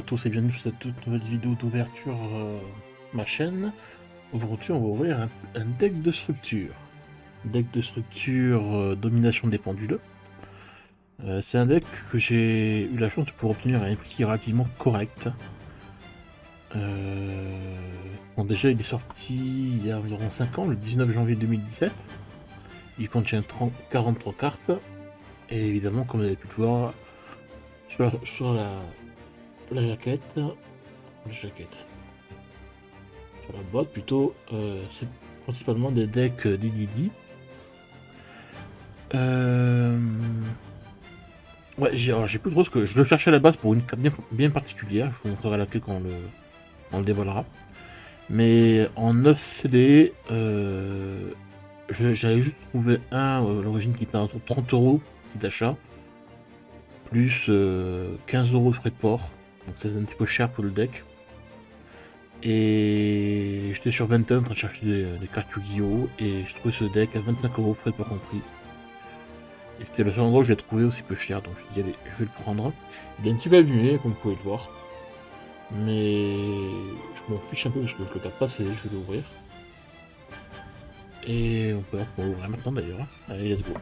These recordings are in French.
tous et bienvenue sur cette toute nouvelle vidéo d'ouverture ma chaîne. Aujourd'hui on va ouvrir un deck de structure. Deck de structure domination des pendules. C'est un deck que j'ai eu la chance de pouvoir obtenir à un prix relativement correct. Bon, déjà il est sorti il y a environ 5 ans, le 19 janvier 2017. Il contient 43 cartes. Et évidemment, comme vous avez pu le voir sur la jaquette, sur la boîte plutôt, c'est principalement des decks DDD. Ouais, j'ai plus de rose que je le cherchais à la base pour une carte bien particulière. Je vous montrerai laquelle quand on le dévoilera. Mais en 9 CD, j'avais juste trouvé un à l'origine qui était à 30 € d'achat, plus 15 € de frais de port. Donc c'est un petit peu cher pour le deck. Et j'étais sur Venton en train de chercher des cartes Yu-Gi-Oh! Et j'ai trouvé ce deck à 25 € frais de port compris. Et c'était le seul endroit où je l'ai trouvé aussi peu cher, donc je me suis dit allez, je vais le prendre. Il est un petit peu abîmé, comme vous pouvez le voir. Mais je m'en fiche un peu parce que je le garde pas, je vais l'ouvrir. Et on peut l'ouvrir maintenant d'ailleurs. Allez, let's go.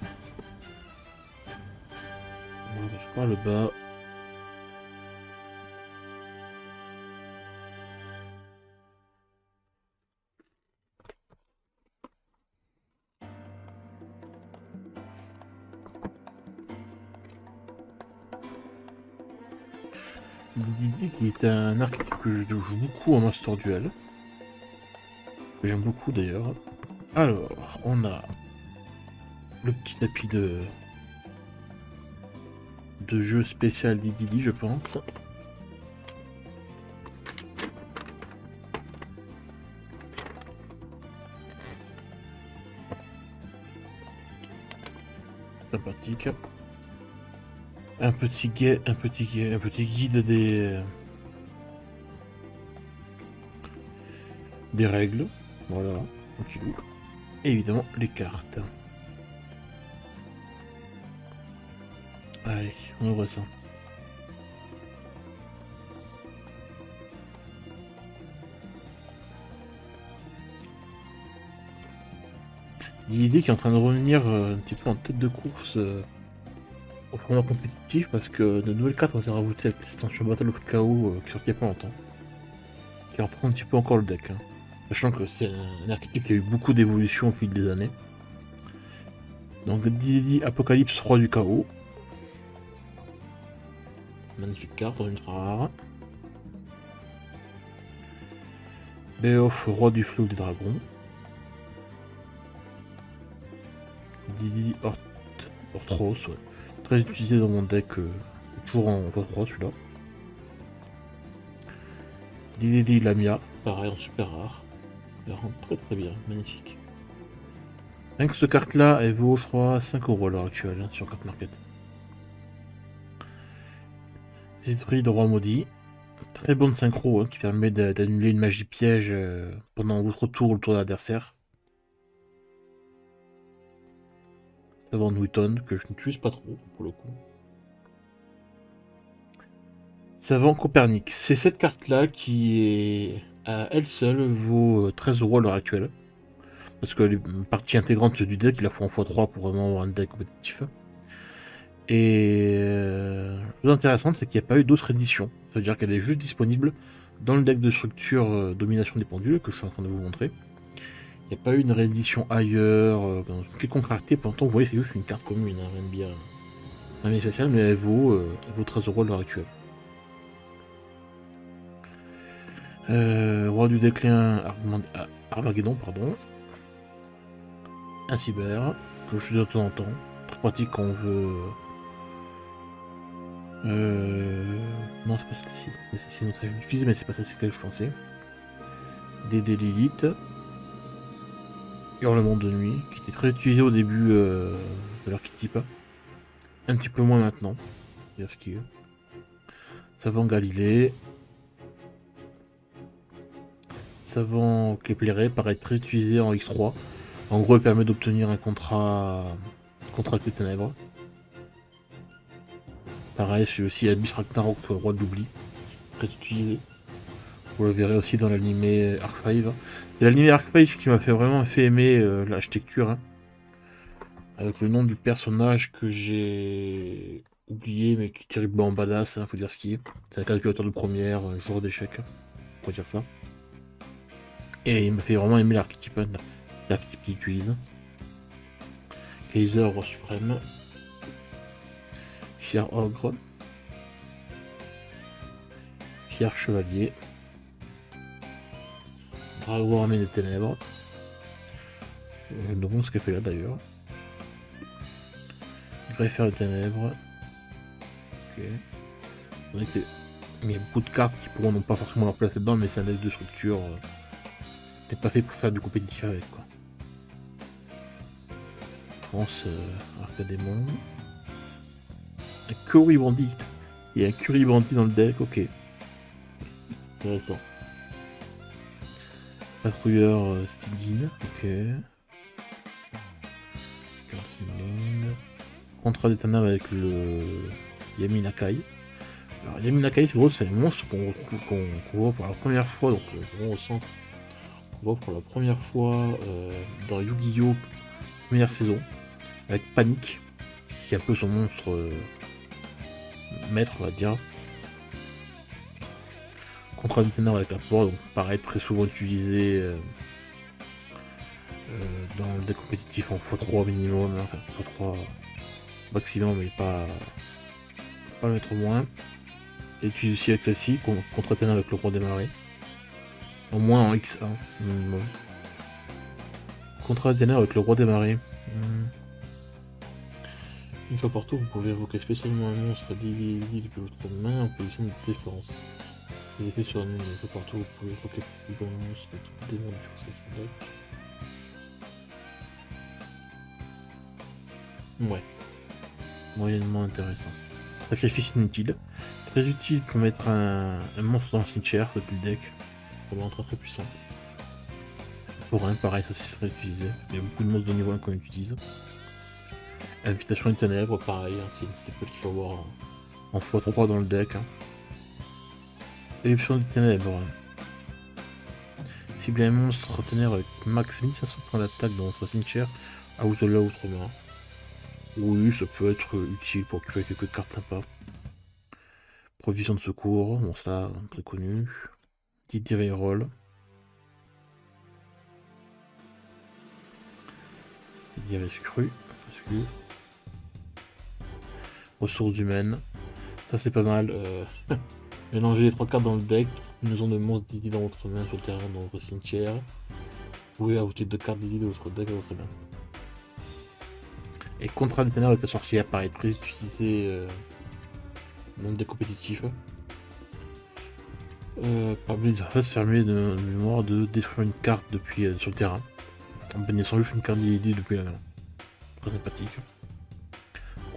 On va par le bas. Didi qui est un archétype que je joue beaucoup en Master Duel. Que j'aime beaucoup d'ailleurs. Alors, on a le petit tapis de jeu spécial Didi, je pense. Sympathique. Un petit guide des règles. Voilà, tranquillou. Et évidemment les cartes. Allez, on ouvre ça. L'idée qui est en train de revenir un petit peu en tête de course au format compétitif parce que de nouvelles cartes ont été rajoutées avec l'extension Battle of Chaos qui sortait pas longtemps. Qui renforce un petit peu encore le deck. Hein. Sachant que c'est un archétype qui a eu beaucoup d'évolution au fil des années. Donc Didi Apocalypse, roi du chaos. Magnifique carte, ultra rare. Beof, roi du flot des dragons. Didi Orthros, ouais. Très utilisé dans mon deck, toujours en x3 celui-là. Didi Lamia, pareil en super rare. Elle rend très bien, magnifique. Rien que cette carte là, elle vaut je crois 5 € à l'heure actuelle hein, sur Card Market. Zithri de roi maudit. Très bonne synchro hein, qui permet d'annuler une magie piège pendant votre tour ou le tour de l'adversaire. Savant Newton, que je n'utilise pas trop pour le coup. Savant Copernic. C'est cette carte là qui est à elle seule vaut 13 € à l'heure actuelle. Parce qu'elle est une partie intégrante du deck, il la faut en x3 pour vraiment avoir un deck compétitif. Et la chose intéressante, c'est qu'il n'y a pas eu d'autres éditions. C'est-à-dire qu'elle est juste disponible dans le deck de structure domination des pendules que je suis en train de vous montrer. Il n'y a pas eu une réédition ailleurs, dans une quelconque rareté. Pourtant, vous voyez, c'est juste une carte commune, hein, rien bien spécial, mais elle vaut 13 € à l'heure actuelle. Roi du déclin, Armageddon, pardon. Un cyber, que je suis de temps en temps. Très pratique quand on veut. Non, c'est pas celle-ci. C'est notre utilisé, mais c'est pas celle-ci que je pensais. Dédé Lilith. Hurlement de nuit, qui était très utilisé au début de l'archétype. Un petit peu moins maintenant. Il y a ce qui est. Savant Galilée. Savant Kepleré, paraît très utilisé en X3. En gros, il permet d'obtenir un contrat avec les ténèbres. Pareil, celui-ci Abyss Ragnarok, roi de l'oubli. très utilisé. Vous le verrez aussi dans l'animé Arc-V. C'est l'animé Arc-V qui m'a fait vraiment fait aimer l'architecture. Hein. Avec le nom du personnage que j'ai oublié, mais qui est terriblement badass, hein, faut dire ce qui est. C'est un calculateur de première, un joueur d'échecs, on va dire ça. Et il m'a fait vraiment aimer l'archétype, hein, l'archétype qu'il utilise. Kaiser, roi suprême. Fier ogre. Fier chevalier. Dragon armé des ténèbres. Je me demande ce qu'elle fait là d'ailleurs. Greffaire des ténèbres. Ok. Il y a beaucoup de cartes qui pourront non pas forcément leur place dedans, mais c'est un deck de structure. T'es pas fait pour faire du compétitif avec quoi. France, Arcadémon. Un Curry Bandit. Il y a un Curry Bandit dans le deck, ok. Intéressant. Patrouilleur Stigin, ok. Contrat des ténèbres avec le Yaminakai. Alors Yaminakai c'est drôle, c'est un monstre qu'on voit pour la première fois, donc on ressent qu'on voit pour la première fois dans Yu-Gi-Oh! Première saison, avec Panic, qui est un peu son monstre maître on va dire. Contrat des ténèbres avec la porte, donc pareil très souvent utilisé dans le deck compétitif en x3 minimum, hein, enfin x3 maximum mais pas le mettre moins. Et puis aussi avec celle-ci, contre ténèbres avec le roi des marées. Au moins en X1 minimum. Contrat ténèbres avec le roi des marées. Une fois par tour, vous pouvez évoquer spécialement un monstre depuis votre main en position de défense. Les effets sur un une fois par tour, vous pouvez évoquer un monstre de tout démon du succès deck. Ouais. Moyennement intéressant. Sacrifice inutile. Très utile pour mettre un monstre dans le cimetière depuis le deck. Vraiment très puissant. Pour un, pareil, ça aussi serait utilisé. Il y a beaucoup de monstres de niveau 1 qu'on utilise. Invitation des ténèbres, pareil, hein, c'est une staple qu'il faut avoir en x3 dans le deck. Hein. Éruption des ténèbres. Cible un monstre ténèbres avec max 1500 points d'attaque dans votre cimetière, à ou là autrement. Oui, ça peut être utile pour créer quelques cartes sympas. Provision de secours, bon ça, très connu. Didier Roll. Didier cru. Ressources humaines. Ça c'est pas mal. Mélanger les 3 cartes dans le deck. Une maison de monstres Didi dans votre main sur le terrain dans votre cimetière. Vous pouvez ajouter 2 cartes Didi de votre deck à votre main. Et contrat des ténèbres avec la sorcière, pareil, très utilisé dans le deck compétitif. Permet de fermer de mémoire de détruire une carte depuis sur le terrain. En bénissant juste une carte Didi depuis la main. Très sympathique.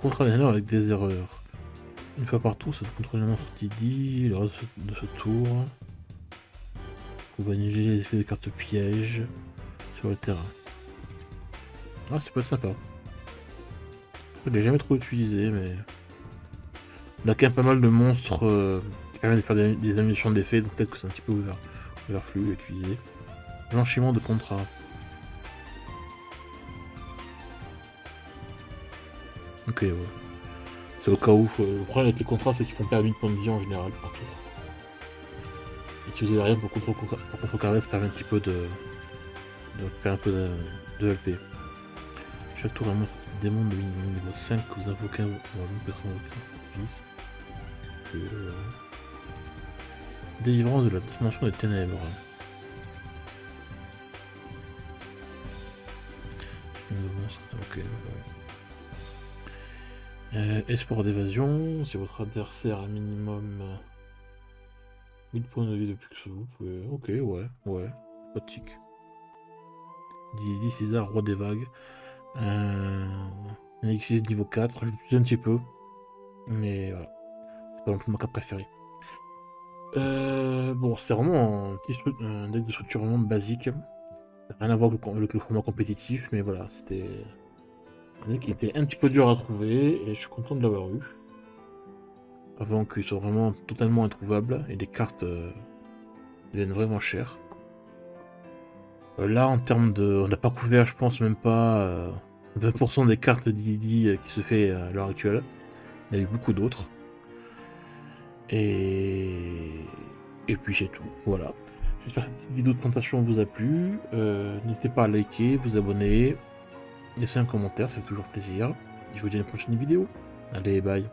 Contrat des ténèbres avec des erreurs. Une fois par tour, ça contrôle le monstre Didi, le reste de ce tour. Vous négliger les effets de cartes pièges sur le terrain. Ah, c'est pas sympa. Je l'ai jamais trop utilisé, mais... On a quand même pas mal de monstres qui permettent de faire des annulations d'effets, donc peut-être que c'est un petit peu overflu à utiliser. Blanchiment de contrat. Ok, ouais. C'est au cas où. Le problème avec les contrats, c'est qu'ils font perdre 8 points de vie en général par tour. Et si vous avez rien pour contrecarrer, ça permet un petit peu de faire un peu de LP. Chaque tour, un monstre démon de niveau 5 que vous invoquez un service. Délivrance de la dimension des ténèbres. Ok. Espoir d'évasion. Si votre adversaire a un minimum 8 points de vie de plus que vous, pouvez... Ok, ouais. Pratique. Didi César, roi des vagues. Un Elixir niveau 4, je l'utilise un petit peu. Mais voilà. C'est pas non plus ma carte préférée. Bon, c'est vraiment un deck de structure vraiment basique. Rien à voir avec le format compétitif, mais voilà, c'était un deck qui était un petit peu dur à trouver et je suis content de l'avoir eu. avant qu'ils soient vraiment totalement introuvables et les cartes deviennent vraiment chères. Là, en termes de... On n'a pas couvert, je pense, même pas 20% des cartes d'Idi qui se fait à l'heure actuelle. Il y a eu beaucoup d'autres. Et puis c'est tout, voilà. J'espère que cette petite vidéo de présentation vous a plu. N'hésitez pas à liker, vous abonner, laisser un commentaire, ça fait toujours plaisir. Et je vous dis à une prochaine vidéo. Allez, bye.